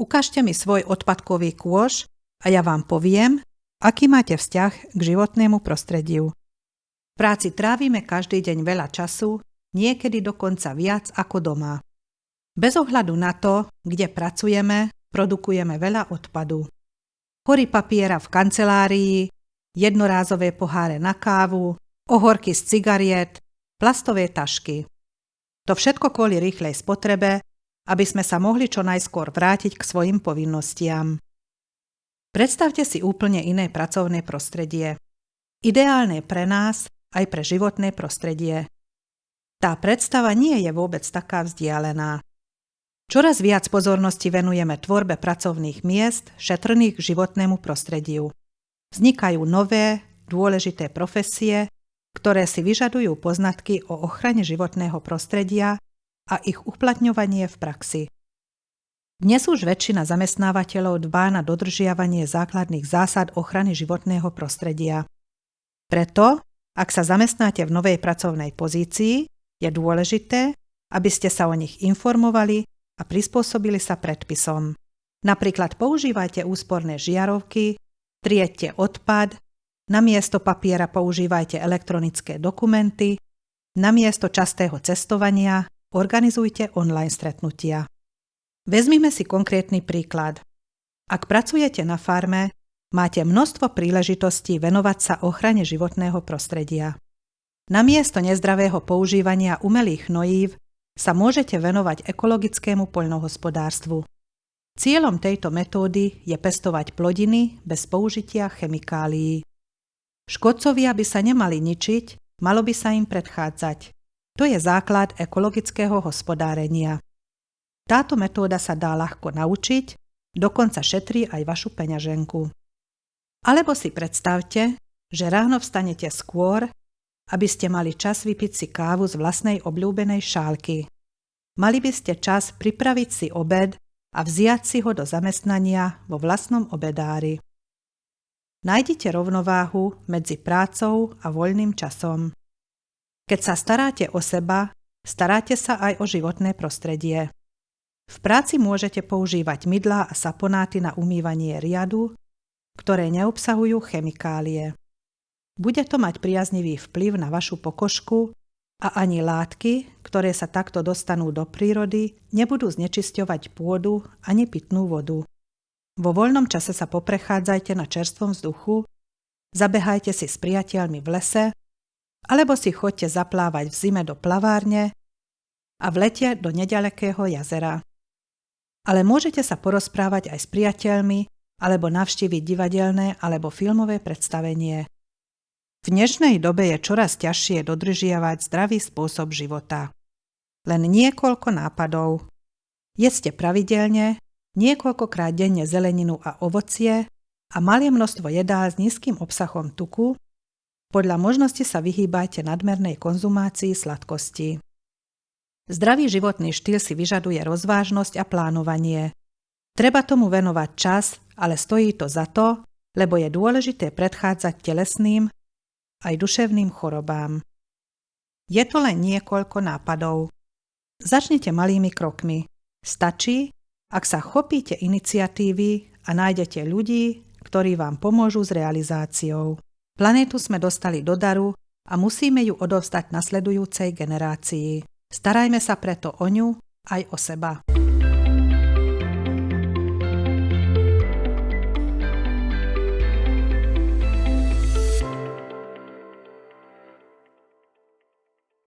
Ukážte mi svoj odpadkový kôš a ja vám poviem, aký máte vzťah k životnému prostrediu. V práci trávime každý deň veľa času, niekedy dokonca viac ako doma. Bez ohľadu na to, kde pracujeme, produkujeme veľa odpadu. Hory papiera v kancelárii, jednorázové poháre na kávu, ohorky z cigariet, plastové tašky. To všetko kvôli rýchlej spotrebe, aby sme sa mohli čo najskôr vrátiť k svojim povinnostiam. Predstavte si úplne iné pracovné prostredie. Ideálne pre nás aj pre životné prostredie. Tá predstava nie je vôbec taká vzdialená. Čoraz viac pozornosti venujeme tvorbe pracovných miest šetrných k životnému prostrediu. Vznikajú nové, dôležité profesie, ktoré si vyžadujú poznatky o ochrane životného prostredia a ich uplatňovanie v praxi. Dnes už väčšina zamestnávateľov dbá na dodržiavanie základných zásad ochrany životného prostredia. Preto, ak sa zamestnáte v novej pracovnej pozícii, je dôležité, aby ste sa o nich informovali a prispôsobili sa predpisom. Napríklad používajte úsporné žiarovky, triedte odpad, namiesto papiera používajte elektronické dokumenty, namiesto častého cestovania organizujte online stretnutia. Vezmime si konkrétny príklad. Ak pracujete na farme, máte množstvo príležitostí venovať sa ochrane životného prostredia. Namiesto nezdravého používania umelých hnojív sa môžete venovať ekologickému poľnohospodárstvu. Cieľom tejto metódy je pestovať plodiny bez použitia chemikálií. Škodcovia by sa nemali ničiť, malo by sa im predchádzať. To je základ ekologického hospodárenia. Táto metóda sa dá ľahko naučiť, dokonca šetrí aj vašu peňaženku. Alebo si predstavte, že ráno vstanete skôr, aby ste mali čas vypiť si kávu z vlastnej obľúbenej šálky. Mali by ste čas pripraviť si obed a vziať si ho do zamestnania vo vlastnom obedári. Nájdite rovnováhu medzi prácou a voľným časom. Keď sa staráte o seba, staráte sa aj o životné prostredie. V práci môžete používať mydlá a saponáty na umývanie riadu, ktoré neobsahujú chemikálie. Bude to mať priaznivý vplyv na vašu pokožku a ani látky, ktoré sa takto dostanú do prírody, nebudú znečisťovať pôdu ani pitnú vodu. Vo voľnom čase sa poprechádzajte na čerstvom vzduchu, zabehajte si s priateľmi v lese, alebo si choďte zaplávať v zime do plavárne a v lete do neďalekého jazera. Ale môžete sa porozprávať aj s priateľmi alebo navštíviť divadelné alebo filmové predstavenie. V dnešnej dobe je čoraz ťažšie dodržiavať zdravý spôsob života. Len niekoľko nápadov. Jedzte pravidelne, niekoľkokrát denne zeleninu a ovocie a malé množstvo jedál s nízkym obsahom tuku. Podľa možnosti sa vyhýbajte nadmernej konzumácii sladkostí. Zdravý životný štýl si vyžaduje rozvážnosť a plánovanie. Treba tomu venovať čas, ale stojí to za to, lebo je dôležité predchádzať telesným aj duševným chorobám. Je to len niekoľko nápadov. Začnite malými krokmi. Stačí, ak sa chopíte iniciatívy a nájdete ľudí, ktorí vám pomôžu s realizáciou. Planétu sme dostali do daru a musíme ju odovzdať nasledujúcej generácii. Starajme sa preto o ňu aj o seba.